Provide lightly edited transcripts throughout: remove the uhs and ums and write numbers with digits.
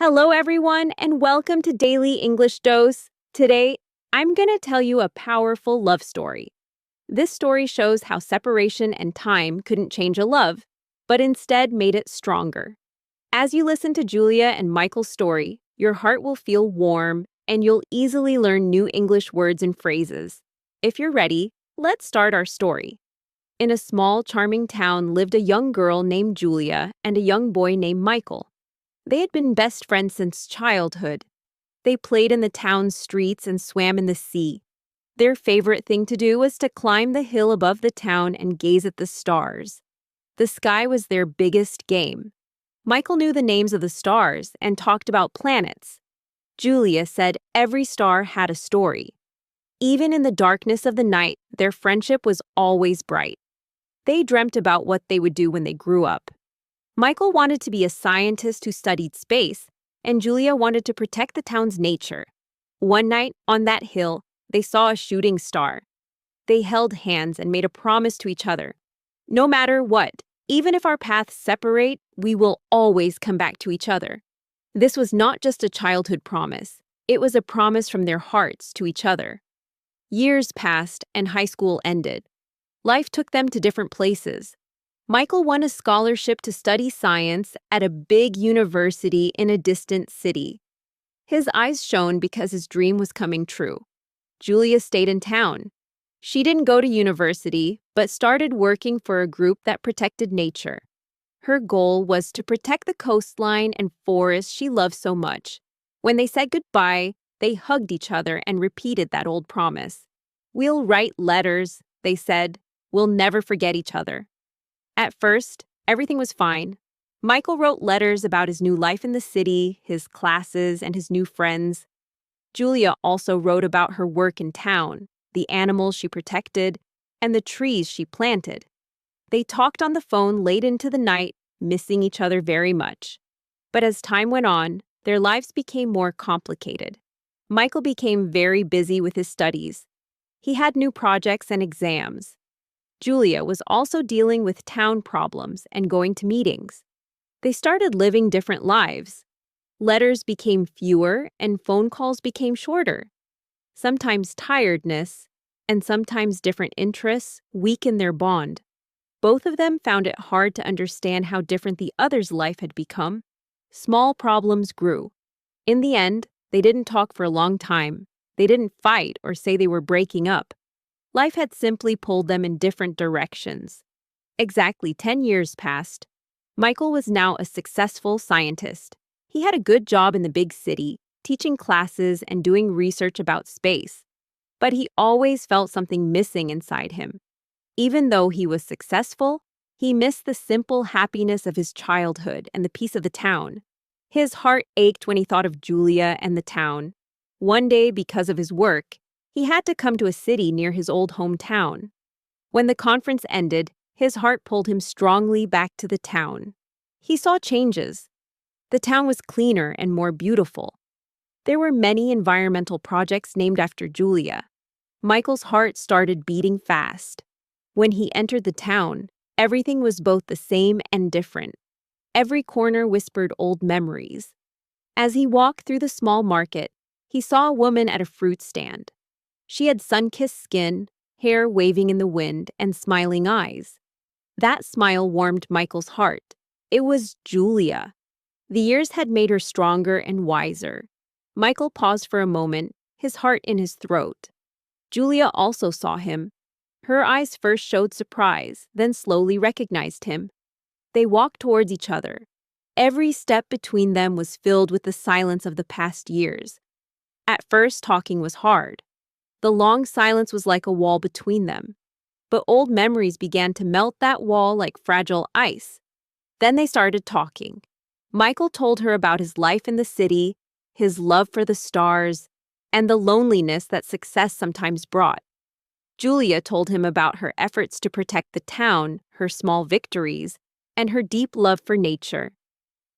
Hello, everyone, and welcome to Daily English Dose. Today, I'm going to tell you a powerful love story. This story shows how separation and time couldn't change a love, but instead made it stronger. As you listen to Julia and Michael's story, your heart will feel warm and you'll easily learn new English words and phrases. If you're ready, let's start our story. In a small, charming town lived a young girl named Julia and a young boy named Michael. They had been best friends since childhood. They played in the town's streets and swam in the sea. Their favorite thing to do was to climb the hill above the town and gaze at the stars. The sky was their biggest game. Michael knew the names of the stars and talked about planets. Julia said every star had a story. Even in the darkness of the night, their friendship was always bright. They dreamt about what they would do when they grew up. Michael wanted to be a scientist who studied space, and Julia wanted to protect the town's nature. One night, on that hill, they saw a shooting star. They held hands and made a promise to each other. No matter what, even if our paths separate, we will always come back to each other. This was not just a childhood promise. It was a promise from their hearts to each other. Years passed and high school ended. Life took them to different places. Michael won a scholarship to study science at a big university in a distant city. His eyes shone because his dream was coming true. Julia stayed in town. She didn't go to university, but started working for a group that protected nature. Her goal was to protect the coastline and forests she loved so much. When they said goodbye, they hugged each other and repeated that old promise. "We'll write letters," they said. "We'll never forget each other." At first, everything was fine. Michael wrote letters about his new life in the city, his classes, and his new friends. Julia also wrote about her work in town, the animals she protected, and the trees she planted. They talked on the phone late into the night, missing each other very much. But as time went on, their lives became more complicated. Michael became very busy with his studies. He had new projects and exams. Julia was also dealing with town problems and going to meetings. They started living different lives. Letters became fewer and phone calls became shorter. Sometimes tiredness and sometimes different interests weakened their bond. Both of them found it hard to understand how different the other's life had become. Small problems grew. In the end, they didn't talk for a long time. They didn't fight or say they were breaking up. Life had simply pulled them in different directions. Exactly 10 years passed. Michael was now a successful scientist. He had a good job in the big city, teaching classes and doing research about space. But he always felt something missing inside him. Even though he was successful, he missed the simple happiness of his childhood and the peace of the town. His heart ached when he thought of Julia and the town. One day, because of his work, he had to come to a city near his old hometown. When the conference ended, his heart pulled him strongly back to the town. He saw changes. The town was cleaner and more beautiful. There were many environmental projects named after Julia. Michael's heart started beating fast. When he entered the town, everything was both the same and different. Every corner whispered old memories. As he walked through the small market, he saw a woman at a fruit stand. She had sun-kissed skin, hair waving in the wind, and smiling eyes. That smile warmed Michael's heart. It was Julia. The years had made her stronger and wiser. Michael paused for a moment, his heart in his throat. Julia also saw him. Her eyes first showed surprise, then slowly recognized him. They walked towards each other. Every step between them was filled with the silence of the past years. At first, talking was hard. The long silence was like a wall between them. But old memories began to melt that wall like fragile ice. Then they started talking. Michael told her about his life in the city, his love for the stars, and the loneliness that success sometimes brought. Julia told him about her efforts to protect the town, her small victories, and her deep love for nature.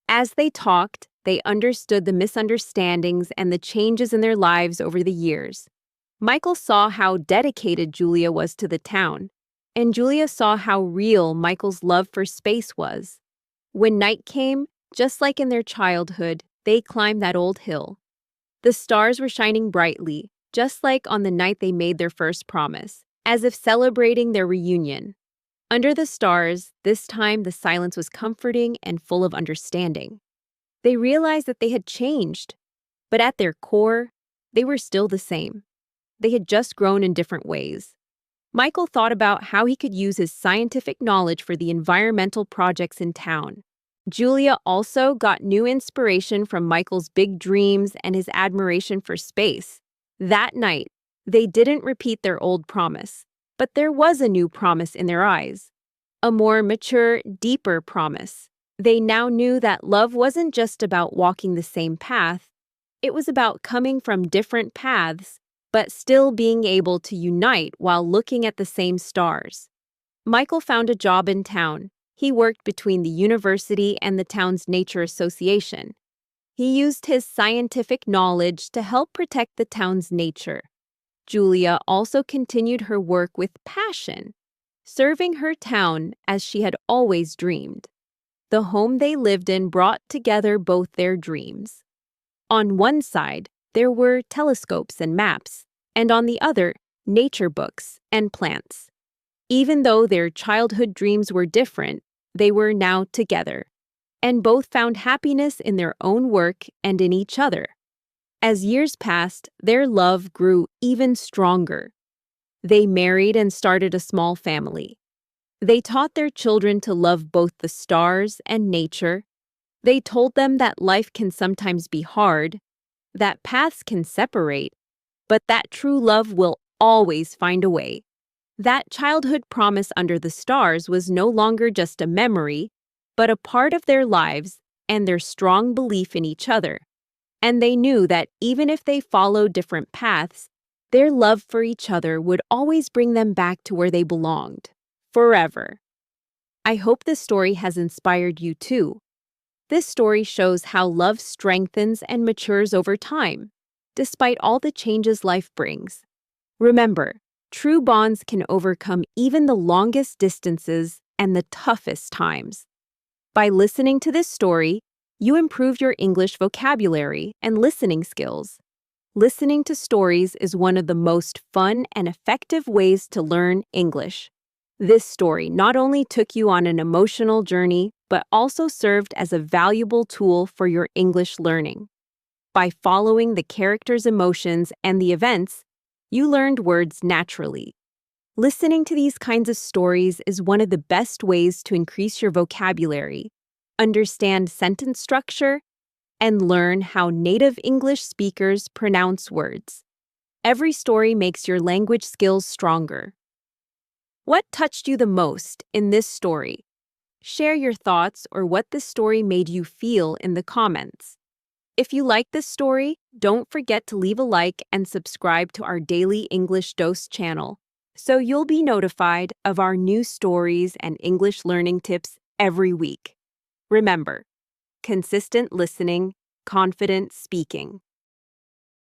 As they talked, they understood the misunderstandings and the changes in their lives over the years. Michael saw how dedicated Julia was to the town, and Julia saw how real Michael's love for space was. When night came, just like in their childhood, They climbed that old hill. The stars were shining brightly, just like on the night they made their first promise, as if celebrating their reunion. Under the stars, this time the silence was comforting and full of understanding. They realized that they had changed, but at their core, they were still the same. They had just grown in different ways. Michael thought about how he could use his scientific knowledge for the environmental projects in town. Julia also got new inspiration from Michael's big dreams and his admiration for space. That night, they didn't repeat their old promise, but there was a new promise in their eyes. A more mature, deeper promise. They now knew that love wasn't just about walking the same path, it was about coming from different paths, but still being able to unite while looking at the same stars. Michael found a job in town. He worked between the university and the town's nature association. He used his scientific knowledge to help protect the town's nature. Julia also continued her work with passion, serving her town as she had always dreamed. The home they lived in brought together both their dreams. On one side, there were telescopes and maps, and on the other, nature books and plants. Even though their childhood dreams were different, they were now together, and both found happiness in their own work and in each other. As years passed, their love grew even stronger. They married and started a small family. They taught their children to love both the stars and nature. They told them that life can sometimes be hard, that paths can separate, but that true love will always find a way. That childhood promise under the stars was no longer just a memory, but a part of their lives and their strong belief in each other. And they knew that even if they followed different paths, their love for each other would always bring them back to where they belonged, forever. I hope this story has inspired you too. This story shows how love strengthens and matures over time, despite all the changes life brings. Remember, true bonds can overcome even the longest distances and the toughest times. By listening to this story, you improve your English vocabulary and listening skills. Listening to stories is one of the most fun and effective ways to learn English. This story not only took you on an emotional journey, but also served as a valuable tool for your English learning. By following the characters' emotions and the events, you learned words naturally. Listening to these kinds of stories is one of the best ways to increase your vocabulary, understand sentence structure, and learn how native English speakers pronounce words. Every story makes your language skills stronger. What touched you the most in this story? Share your thoughts or what this story made you feel in the comments. If you like this story, don't forget to leave a like and subscribe to our Daily English Dose channel, so you'll be notified of our new stories and English learning tips every week. Remember, consistent listening, confident speaking.